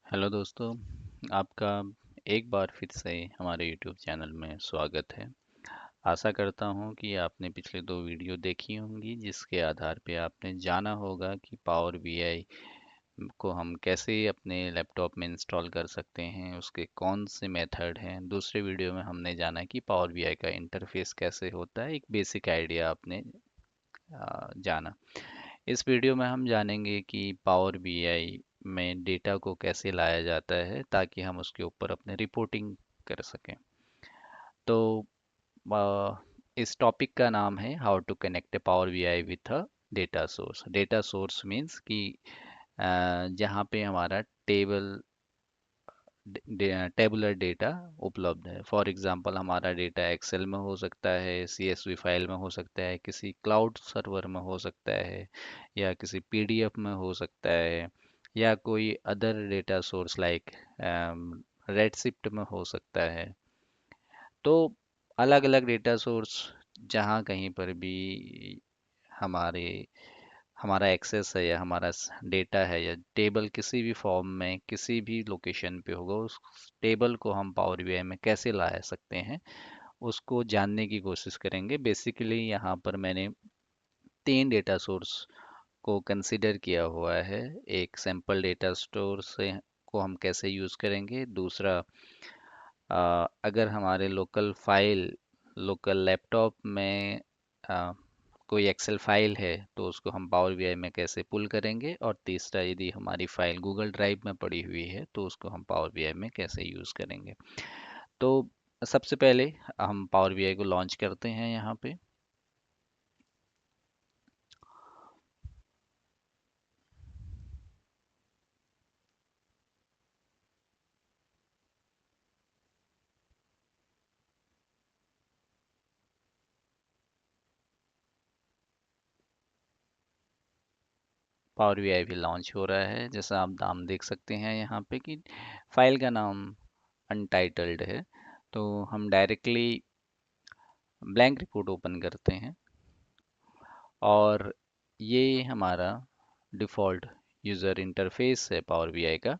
Hello दोस्तों। आपका एक बार फिर से हमारे यूट्यूब चैनल में स्वागत है। आशा करता हूँ कि आपने पिछले दो वीडियो देखी होंगी जिसके आधार पे आपने जाना होगा कि पावर बीआई को हम कैसे अपने लैपटॉप में इंस्टॉल कर सकते हैं, उसके कौन से मेथड हैं। दूसरे वीडियो में हमने जाना कि पावर बीआई का इंटरफेस कैसे होता है, एक बेसिक आइडिया आपने जाना। इस वीडियो में हम जानेंगे कि पावर बीआई में डेटा को कैसे लाया जाता है ताकि हम उसके ऊपर अपने रिपोर्टिंग कर सकें। तो अ, इस टॉपिक का नाम है how to connect a power BI with a data source. Data source means कि जहाँ पे हमारा टेबुलर डेटा उपलब्ध है। फॉर एग्जांपल हमारा डेटा एक्सेल में हो सकता है, सीएसवी फाइल में हो सकता है, किसी क्लाउड सर्वर में हो सकता है, या किसी पीडीएफ में हो सकता है, या कोई other data source like redshift में हो सकता है। तो अलग अलग डेटा सोर्स जहाँ कहीं पर भी हमारे हमारा एक्सेस है या हमारा डेटा है या टेबल किसी भी फॉर्म में किसी भी लोकेशन पे होगा, उस टेबल को हम पावर बीआई में कैसे ला सकते हैं उसको जानने की कोशिश करेंगे। बेसिकली यहाँ पर मैंने तीन डेटा सोर्स को कंसिडर किया हुआ है। एक सैंपल डेटा स्टोर से को हम कैसे यूज़ करेंगे। दूसरा, अगर हमारे लोकल लैपटॉप में अ, कोई एक्सेल फाइल है तो उसको हम पावर बीआई में कैसे पुल करेंगे। और तीसरा, यदि हमारी फाइल गूगल ड्राइव में पड़ी हुई है तो उसको हम पावर बीआई में कैसे यूज़ करेंगे। तो सबसे पहले हम पावर बीआई को लॉन्च करते हैं यहाँ पे। पावर बीआई भी लॉन्च हो रहा है। जैसा आप नाम देख सकते हैं यहाँ पे कि फाइल का नाम अनटाइटल्ड है। तो हम डायरेक्टली ब्लैंक रिपोर्ट ओपन करते हैं और ये हमारा डिफ़ॉल्ट यूज़र इंटरफेस है पावर बीआई का।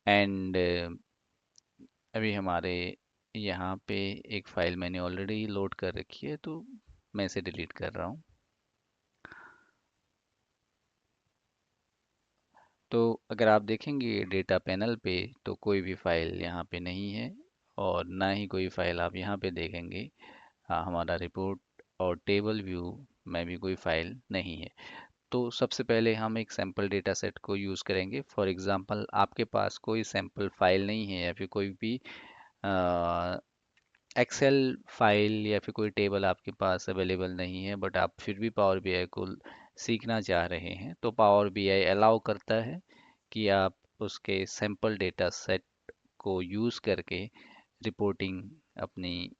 एंड अभी हमारे यहाँ पे एक फ़ाइल मैंने ऑलरेडी लोड कर रखी है तो मैं इसे डिलीट कर रहा हूँ। तो अगर आप देखेंगे डेटा पैनल पे तो कोई भी फाइल यहाँ पे नहीं है, और ना ही कोई फाइल आप यहाँ पे देखेंगे। हाँ, हमारा रिपोर्ट और टेबल व्यू में भी कोई फाइल नहीं है। तो सबसे पहले हम एक सैंपल डेटा सेट को यूज़ करेंगे। फॉर एग्जांपल आपके पास कोई सैंपल फाइल नहीं है या फिर कोई भी एक्सेल फाइल या फिर कोई टेबल आपके पास अवेलेबल नहीं है, बट आप फिर भी पावर बीआई को सीखना चाह रहे हैं, तो पावर बीआई अलाउ करता है कि आप उसके सैंपल डेटा सेट को यूज़ करके रिपोर्टिंग अपनी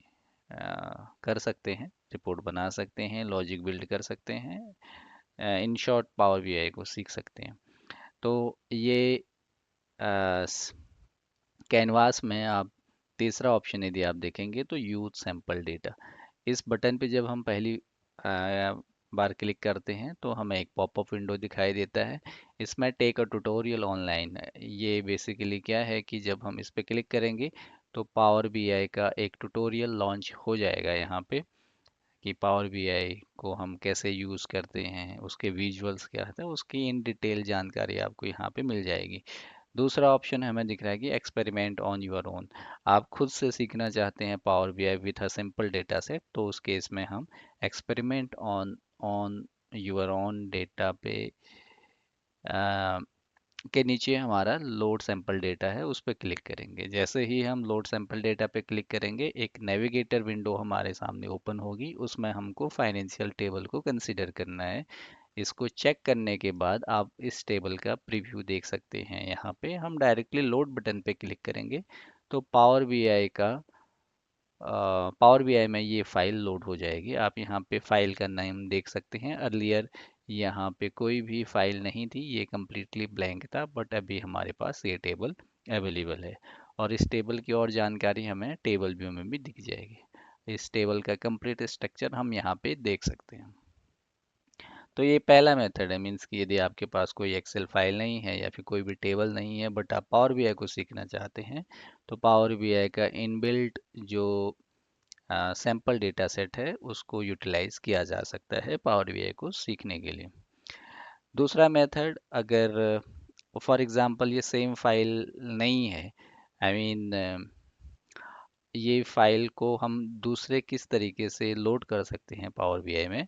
कर सकते हैं, रिपोर्ट बना सकते हैं, लॉजिक बिल्ड कर सकते हैं। इन शॉर्ट पावर बीआई को सीख सकते हैं। तो ये कैनवास में आप तीसरा ऑप्शन यदि आप देखेंगे तो यूज सैंपल डेटा, इस बटन पे जब हम पहली बार क्लिक करते हैं तो हमें एक पॉपअप विंडो दिखाई देता है। इसमें टेक अ ट्यूटोरियल ऑनलाइन है। ये बेसिकली क्या है कि जब हम इस पे क्लिक करेंगे तो पावर बीआई का एक ट्यूटोरियल लॉन्च हो जाएगा यहाँ पे, कि पावर बीआई को हम कैसे यूज़ करते हैं, उसके विजुअल्स क्या होते हैं, उसकी इन डिटेल जानकारी आपको यहाँ पे मिल जाएगी। दूसरा ऑप्शन हमें दिख रहा है कि एक्सपेरिमेंट ऑन योर ओन। आप खुद से सीखना चाहते हैं power BI with a simple data set, तो उस केस में हम experiment on on your own data पे के नीचे हमारा लोड सैंपल डेटा है, उस पर क्लिक करेंगे। जैसे ही हम लोड सैंपल डेटा पे क्लिक करेंगे एक नेविगेटर विंडो हमारे सामने ओपन होगी, उसमें हमको फाइनेंशियल टेबल को कंसीडर करना है। इसको चेक करने के बाद आप इस टेबल का प्रीव्यू देख सकते हैं। यहाँ पे हम डायरेक्टली लोड बटन पे क्लिक करेंगे तो पावर बीआई में ये फाइल लोड हो जाएगी। आप यहाँ पे फाइल का नाम देख सकते हैं। अर्लियर यहाँ पे कोई भी फाइल नहीं थी, ये कम्प्लीटली ब्लैंक था, बट अभी हमारे पास ये टेबल अवेलेबल है। और इस टेबल की और जानकारी हमें टेबल व्यू में भी दिख जाएगी। इस टेबल का कंप्लीट स्ट्रक्चर हम यहाँ पे देख सकते हैं। तो ये पहला मेथड है, मीन्स कि यदि आपके पास कोई एक्सेल फाइल नहीं है या फिर कोई भी टेबल नहीं है बट आप पावर बीआई को सीखना चाहते हैं, तो पावर बीआई का इनबिल्ट जो सैम्पल डेटा सेट है उसको यूटिलाइज किया जा सकता है पावर बीआई को सीखने के लिए। दूसरा मेथड, अगर फॉर एग्जांपल ये सेम फाइल नहीं है, आई मीन ये फाइल को हम दूसरे किस तरीके से लोड कर सकते हैं पावर बीआई में,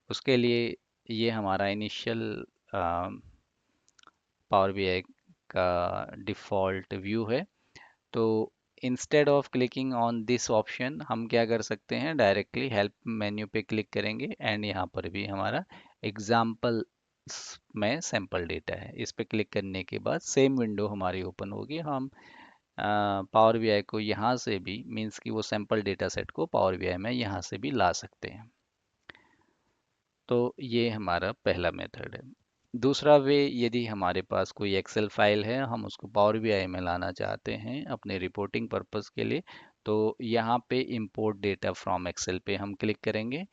उसके लिए ये हमारा इनिशियल पावर बीआई का डिफ़ॉल्ट व्यू है। तो instead of clicking on this option हम क्या कर सकते हैं, डायरेक्टली हेल्प मेन्यू पे क्लिक करेंगे एंड यहाँ पर भी हमारा एग्जाम्पल में सैंपल डेटा है, इस पे क्लिक करने के बाद सेम विंडो हमारी ओपन होगी। हम पावर बीआई को यहाँ से भी, मीन्स कि वो सैंपल डेटा सेट को पावर बीआई में यहाँ से भी ला सकते हैं। तो ये हमारा पहला मेथड है। दूसरा वे, यदि हमारे पास कोई एक्सेल फाइल है, हम उसको पावर बीआई में लाना चाहते हैं अपने रिपोर्टिंग पर्पस के लिए, तो यहाँ पे इंपोर्ट डेटा फ्रॉम एक्सेल पे हम क्लिक करेंगे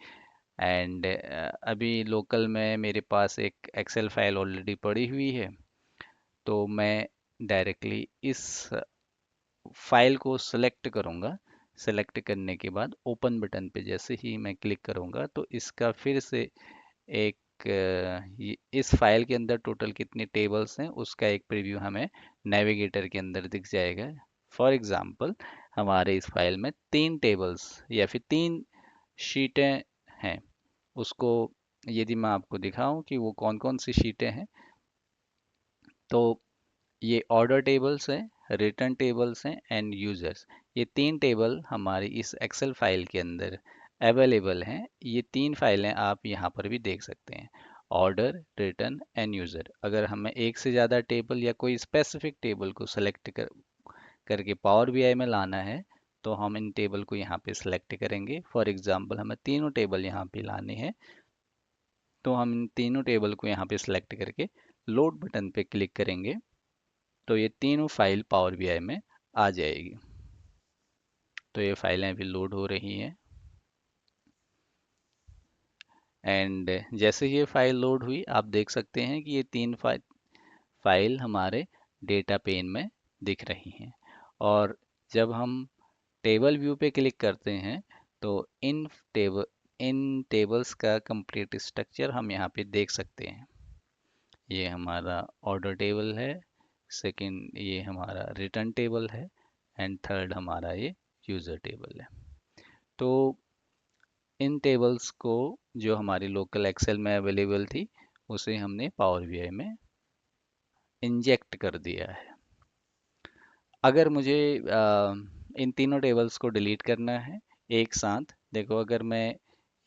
एंड अभी लोकल में मेरे पास एक एक्सेल फाइल ऑलरेडी पड़ी हुई है, तो मैं डायरेक्टली इस फाइल को सिलेक्ट करूँगा। सेलेक्ट करने के बाद ओपन बटन पे जैसे ही मैं क्लिक करूँगा तो इसका फिर से एक इस फाइल के अंदर टोटल कितने टेबल्स हैं उसका एक प्रीव्यू हमें नेविगेटर के अंदर दिख जाएगा। फॉर एग्जांपल हमारे इस फाइल में 3 टेबल्स या फिर 3 शीटें हैं, उसको यदि मैं आपको दिखाऊं कि वो कौन कौन सी शीटें हैं, तो ये ऑर्डर टेबल्स हैं, रिटर्न टेबल्स हैं एंड यूजर्स। ये 3 टेबल हमारी इस एक्सेल फाइल के अंदर अवेलेबल हैं। ये 3 फाइलें आप यहाँ पर भी देख सकते हैं, ऑर्डर, रिटर्न एंड यूज़र। अगर हमें एक से ज़्यादा टेबल या कोई स्पेसिफिक टेबल को सेलेक्ट करके पावर बीआई में लाना है, तो हम इन टेबल को यहाँ पे सिलेक्ट करेंगे। फॉर एग्जांपल हमें तीनों टेबल यहाँ पे लाने हैं, तो हम इन तीनों टेबल को यहाँ पे सिलेक्ट करके लोड बटन पे क्लिक करेंगे, तो ये तीनों फाइल पावर बीआई में आ जाएगी। तो ये फाइलें अभी लोड हो रही हैं एंड जैसे ये फाइल लोड हुई, आप देख सकते हैं कि ये 3 फाइल हमारे डेटा पेन में दिख रही हैं। और जब हम टेबल व्यू पे क्लिक करते हैं तो इन टेबल्स का कंप्लीट स्ट्रक्चर हम यहाँ पे देख सकते हैं। ये हमारा ऑर्डर टेबल है, सेकंड ये हमारा रिटर्न टेबल है एंड थर्ड हमारा ये यूज़र टेबल है। तो इन टेबल्स को, जो हमारी लोकल एक्सेल में अवेलेबल थी, उसे हमने पावर बीआई में इंजेक्ट कर दिया है। अगर मुझे इन तीनों टेबल्स को डिलीट करना है एक साथ, देखो अगर मैं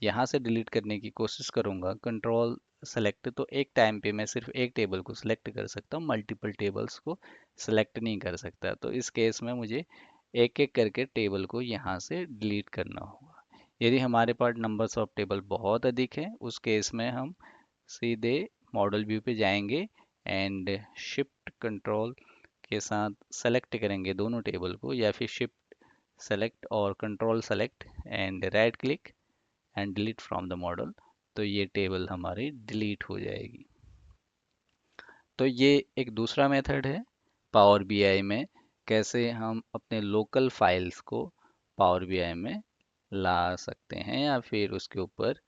यहाँ से डिलीट करने की कोशिश करूँगा कंट्रोल सेलेक्ट, तो एक टाइम पे मैं सिर्फ एक टेबल को सिलेक्ट कर सकता हूँ, मल्टीपल टेबल्स को सिलेक्ट नहीं कर सकता। तो इस केस में मुझे एक एक करके टेबल को यहाँ से डिलीट करना होगा। यदि हमारे पास नंबर्स ऑफ टेबल बहुत अधिक है, उस केस में हम सीधे मॉडल व्यू पे जाएंगे एंड शिफ्ट कंट्रोल के साथ सेलेक्ट करेंगे दोनों टेबल को, या फिर शिफ्ट सेलेक्ट और control select and right click and delete from the model, तो ये टेबल हमारी डिलीट हो जाएगी। तो ये एक दूसरा मेथड है पावर बीआई में कैसे हम अपने लोकल फाइल्स को पावर बीआई में ला सकते हैं या फिर उसके ऊपर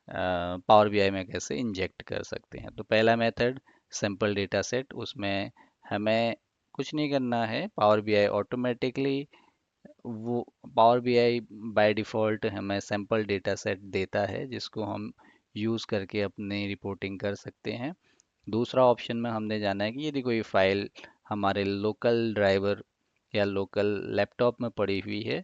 पावर बीआई में कैसे इंजेक्ट कर सकते हैं। तो पहला मेथड सिंपल डेटा सेट, उसमें हमें कुछ नहीं करना है, पावर बीआई ऑटोमेटिकली वो पावर बीआई बाय डिफ़ॉल्ट हमें सैंपल डेटा सेट देता है जिसको हम यूज़ करके अपनी रिपोर्टिंग कर सकते हैं। दूसरा ऑप्शन में हमने जाना है कि यदि कोई फाइल हमारे लोकल ड्राइवर या लोकल लैपटॉप में पड़ी हुई है,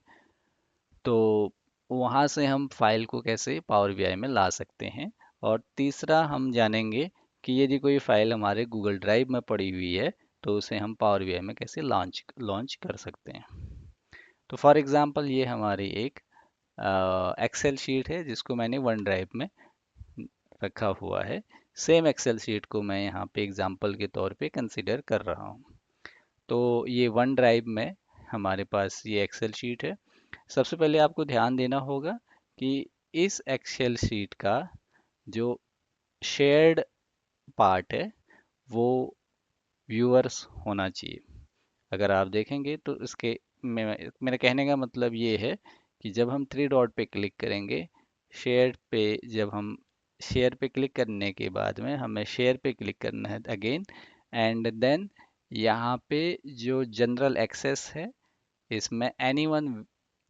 तो वहाँ से हम फाइल को कैसे पावर बीआई में ला सकते हैं। और तीसरा हम जानेंगे कि यदि कोई फाइल हमारे गूगल ड्राइव में पड़ी हुई है, तो उसे हम पावर बीआई में कैसे लॉन्च लॉन्च कर सकते हैं। तो फॉर एग्जांपल ये हमारी एक एक्सेल शीट है जिसको मैंने वन ड्राइव में रखा हुआ है। सेम एक्सेल शीट को मैं यहाँ पे एग्जांपल के तौर पे कंसीडर कर रहा हूँ। तो ये वन ड्राइव में हमारे पास ये एक्सेल शीट है। सबसे पहले आपको ध्यान देना होगा कि इस एक्सेल शीट का जो शेयर्ड पार्ट है वो व्यूअर्स होना चाहिए। अगर आप देखेंगे तो इसके मेरा कहने का मतलब ये है कि जब हम थ्री डॉट पे क्लिक करेंगे, शेयर पे, जब हम शेयर पे क्लिक करने के बाद में हमें शेयर पे क्लिक करना है अगेन, एंड देन यहाँ पे जो जनरल एक्सेस है इसमें एनीवन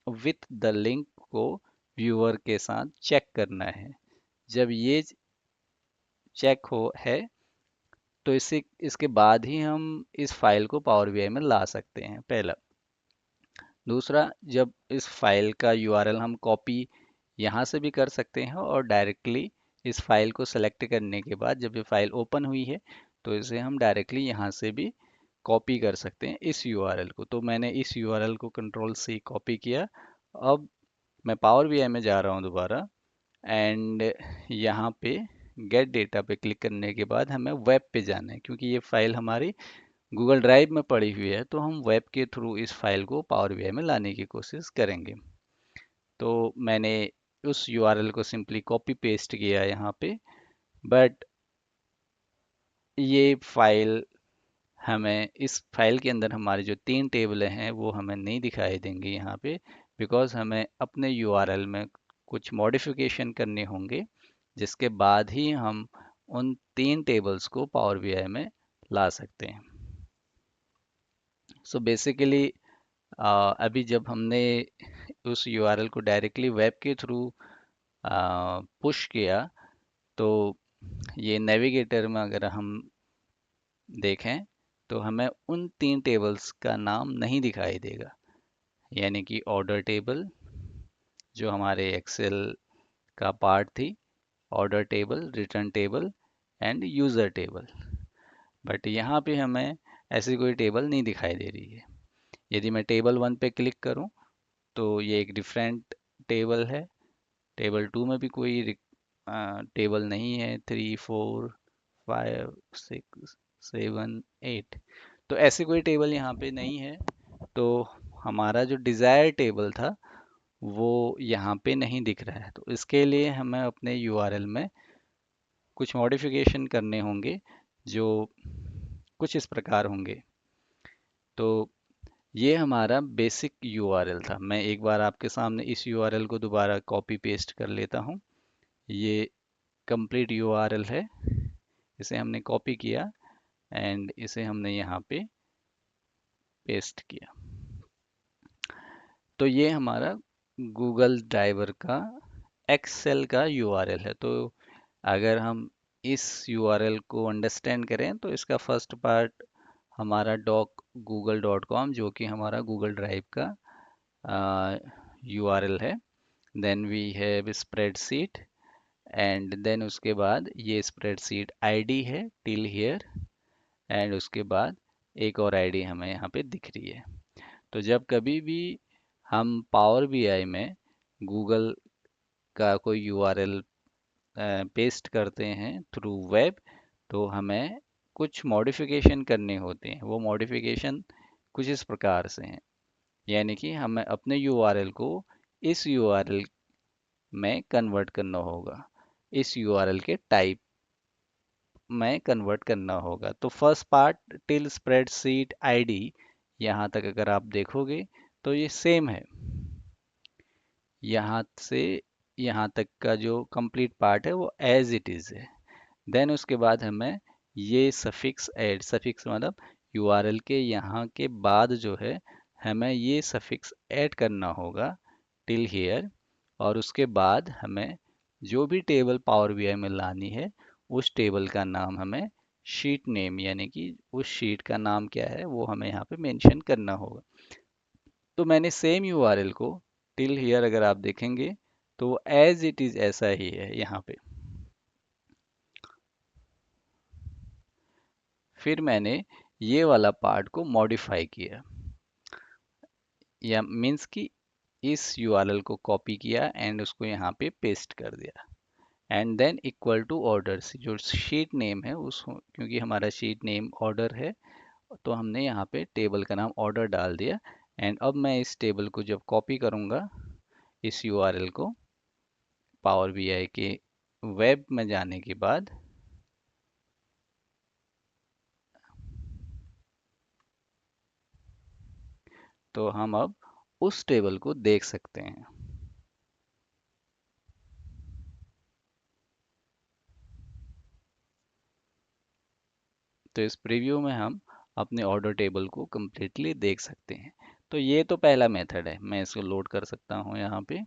विथ द लिंक को व्यूअर के साथ चेक करना है। जब ये चेक हो है तो इसे इसके बाद ही हम इस फाइल को पावर बीआई में ला सकते हैं, पहला। दूसरा, जब इस फाइल का यूआरएल हम कॉपी यहाँ से भी कर सकते हैं और डायरेक्टली इस फाइल को सेलेक्ट करने के बाद जब ये फाइल ओपन हुई है तो इसे हम डायरेक्टली यहाँ से भी कॉपी कर सकते हैं इस यूआरएल को। तो मैंने इस यूआरएल को कंट्रोल सी कॉपी किया। अब मैं पावर बीआई में जा रहा हूँ दोबारा, एंड यहाँ पे गेट डेटा पे क्लिक करने के बाद हमें वेब पे जाना है, क्योंकि ये फाइल हमारी गूगल ड्राइव में पड़ी हुई है तो हम वेब के थ्रू इस फाइल को पावर बीआई में लाने की कोशिश करेंगे। तो मैंने उस यूआरएल को सिंपली कॉपी पेस्ट किया यहाँ पे, बट ये फाइल हमें, इस फाइल के अंदर हमारी जो तीन टेबलें हैं वो हमें नहीं दिखाई देंगी यहाँ पे, बिकॉज हमें अपने यूआरएल में कुछ मॉडिफिकेशन करने होंगे जिसके बाद ही हम उन तीन टेबल्स को पावर बीआई में ला सकते हैं। सो बेसिकली अभी जब हमने उस यूआरएल को डायरेक्टली वेब के थ्रू पुश किया तो ये नेविगेटर में अगर हम देखें तो हमें उन तीन टेबल्स का नाम नहीं दिखाई देगा, यानी कि ऑर्डर टेबल जो हमारे एक्सेल का पार्ट थी, order table, return table end user table. But यहाँ पे हमें ऐसी कोई टेबल नहीं दिखाई दे रही है। यदि मैं टेबल वन पे क्लिक करूँ तो ये एक डिफरेंट टेबल है। टेबल टू में भी कोई टेबल नहीं है, three, four, five, six, seven, eight, तो ऐसी कोई टेबल यहाँ पे नहीं है। तो हमारा जो डिज़ायर टेबल था वो यहाँ पे नहीं दिख रहा है। तो इसके लिए हमें अपने यूआरएल में कुछ मॉडिफिकेशन करने होंगे जो कुछ इस प्रकार होंगे। तो ये हमारा बेसिक यूआरएल था। मैं एक बार आपके सामने इस यूआरएल को दोबारा कॉपी पेस्ट कर लेता हूँ। ये कंप्लीट यूआरएल है, इसे हमने कॉपी किया एंड इसे हमने यहाँ पे पेस्ट किया। तो ये हमारा गूगल ड्राइवर का एक्सेल का यूआरएल है। तो अगर हम इस यूआरएल को अंडरस्टैंड करें तो इसका फर्स्ट पार्ट हमारा डॉक गूगल डॉट कॉम जो कि हमारा गूगल ड्राइव का यूआरएल है। Then we have spreadsheet, and then उसके बाद ये स्प्रेडशीट आईडी है टिल हियर, एंड उसके बाद एक और आईडी हमें यहाँ पे दिख रही है। तो जब कभी भी हम पावर बीआई में गूगल का कोई यूआरएल पेस्ट करते हैं थ्रू वेब तो हमें कुछ मॉडिफिकेशन करने होते हैं। वो मॉडिफिकेशन कुछ इस प्रकार से हैं, यानी कि हमें अपने यूआरएल को इस यूआरएल में कन्वर्ट करना होगा, इस यूआरएल के टाइप में कन्वर्ट करना होगा। तो first part till spreadsheet ID, यहाँ तक अगर आप देखोगे तो ये सेम है। यहाँ से यहाँ तक का जो कंप्लीट पार्ट है वो एज इट इज़ है। देन उसके बाद हमें ये सफिक्स ऐड, सफिक्स मतलब यूआरएल के यहाँ के बाद जो है हमें ये सफिक्स ऐड करना होगा टिल हियर, और उसके बाद हमें जो भी टेबल पावर बीआई में लानी है उस टेबल का नाम हमें शीट नेम, यानी कि उस शीट का नाम क्या है वो हमें यहाँ पे मेंशन करना होगा। तो मैंने सेम यूआरएल को टिल हियर अगर आप देखेंगे तो एज इट इज़ ऐसा ही है यहाँ पे। फिर मैंने ये वाला पार्ट को मॉडिफाई किया, या मीन्स कि इस यूआरएल को कॉपी किया एंड उसको यहाँ पे पेस्ट कर दिया, and then equal to order, जो शीट नेम है उस, क्योंकि हमारा शीट नेम ऑर्डर है तो हमने यहाँ पे टेबल का नाम ऑर्डर डाल दिया, एंड अब मैं इस टेबल को जब कॉपी करूँगा इस यूआरएल को पावर बीआई के वेब में जाने के बाद, तो हम अब उस टेबल को देख सकते हैं। तो इस प्रीव्यू में हम अपने ऑर्डर टेबल को completely देख सकते हैं। तो ये तो पहला मेथड है, मैं इसको लोड कर सकता हूँ यहाँ पे।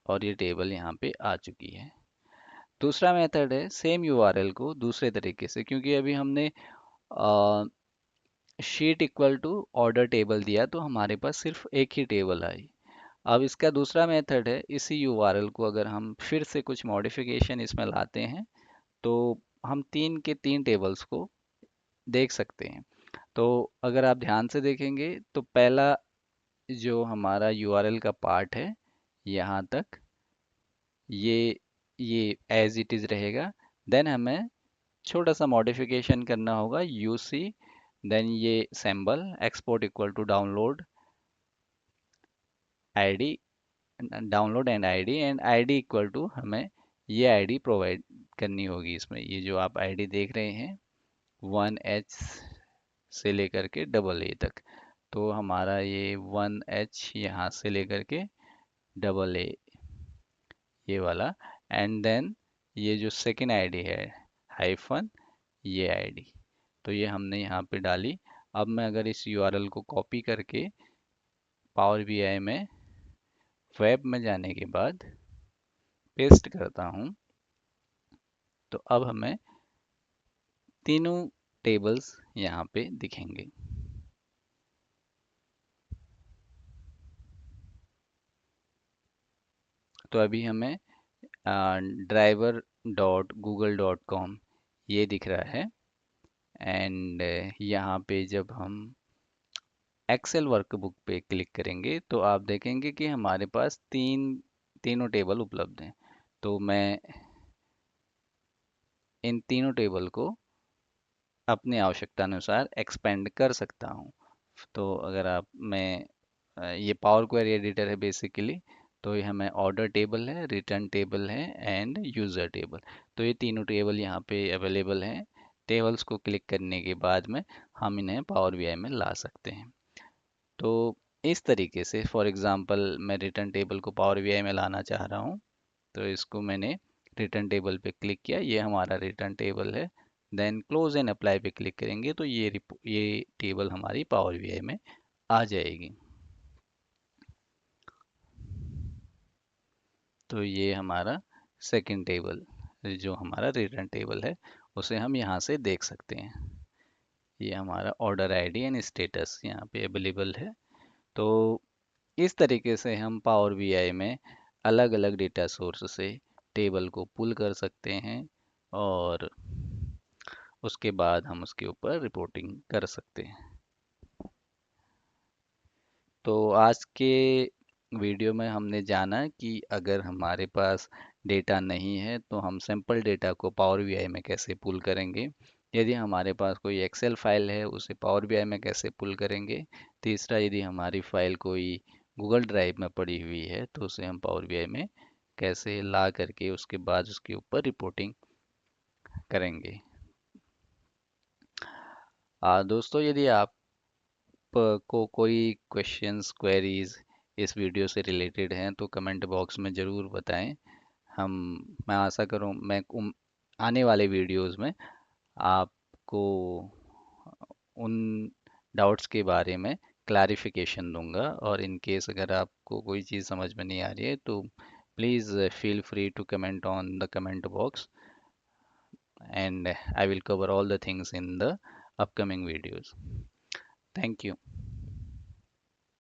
और ये टेबल यहाँ पे आ चुकी है। दूसरा मेथड है सेम यूआरएल को दूसरे तरीके से, क्योंकि अभी हमने sheet equal to order table दिया तो हमारे पास सिर्फ एक ही टेबल आई। अब इसका दूसरा मेथड है, इसी यूआरएल को अगर हम फिर से कुछ मॉडिफिकेशन इसमें लाते हैं तो हम तीन के तीन टेबल्स को देख सकते हैं। तो अगर आप ध्यान से देखेंगे तो पहला जो हमारा यूआरएल का पार्ट है यहाँ तक, ये ये एज इट इज़ रहेगा। देन हमें छोटा सा मॉडिफिकेशन करना होगा, यूसी, देन ये symbol export equal to download ID, download and ID equal to हमें ये आईडी प्रोवाइड करनी होगी इसमें। ये जो आप आईडी देख रहे हैं 1H से लेकर के डबल ए तक, तो हमारा ये 1H यहाँ से लेकर के डबल ए, ये वाला। एंड देन ये जो सेकेंड आईडी है हाइफन ये आईडी, तो ये हमने यहाँ पे डाली। अब मैं अगर इस यूआरएल को कॉपी करके पावर बीआई में वेब में जाने के बाद पेस्ट करता हूँ, तो अब हमें तीनों टेबल्स यहाँ पे दिखेंगे। तो अभी हमें driver.google.com ये दिख रहा है। एंड यहाँ पे जब हम एक्सेल वर्कबुक पे क्लिक करेंगे तो आप देखेंगे कि हमारे पास तीनों टेबल उपलब्ध हैं। तो मैं इन तीनों टेबल को अपनी आवश्यकता अनुसार एक्सपेंड कर सकता हूँ। तो अगर आप मैं ये पावर क्वेरी एडिटर है बेसिकली। तो ये हमें ऑर्डर टेबल है, रिटर्न टेबल है एंड यूज़र टेबल, तो ये तीनों टेबल यहाँ पे अवेलेबल हैं। टेबल्स को क्लिक करने के बाद में हम इन्हें पावर बीआई में ला सकते हैं। तो इस तरीके से फॉर एग्जांपल मैं रिटर्न टेबल को पावर बीआई में लाना चाह रहा हूँ, तो इसको मैंने रिटर्न टेबल पे क्लिक किया, ये हमारा रिटर्न टेबल है। देन क्लोज एंड अप्लाई पे क्लिक करेंगे तो ये टेबल हमारी पावर बीआई में आ जाएगी। तो ये हमारा सेकंड टेबल, जो हमारा रिटर्न टेबल है, उसे हम यहाँ से देख सकते हैं। ये हमारा ऑर्डर आईडी एंड स्टेटस यहाँ पे अवेलेबल है। तो इस तरीके से हम पावर बीआई में अलग अलग डेटा सोर्स से टेबल को पुल कर सकते हैं और उसके बाद हम उसके ऊपर रिपोर्टिंग कर सकते हैं। तो आज के वीडियो में हमने जाना कि अगर हमारे पास डेटा नहीं है तो हम सिंपल डेटा को पावर बीआई में कैसे पुल करेंगे। यदि हमारे पास कोई एक्सेल फाइल है उसे पावर बीआई में कैसे पुल करेंगे। तीसरा, यदि हमारी फाइल कोई गूगल ड्राइव में पड़ी हुई है तो उसे हम पावर बीआई में कैसे ला करके उसके बाद उसके ऊपर रिपोर्टिंग करेंगे। दोस्तों, यदि आप को कोई क्वेश्चंस क्वेरीज इस वीडियो से रिलेटेड हैं तो कमेंट बॉक्स में ज़रूर बताएं। हम मैं आशा करूं मैं आने वाले वीडियोस में आपको उन डाउट्स के बारे में क्लैरिफिकेशन दूंगा। और इन केस अगर आपको कोई चीज़ समझ में नहीं आ रही है तो please feel free to comment on the comment box and I will cover all the things in the upcoming videos. Thank you.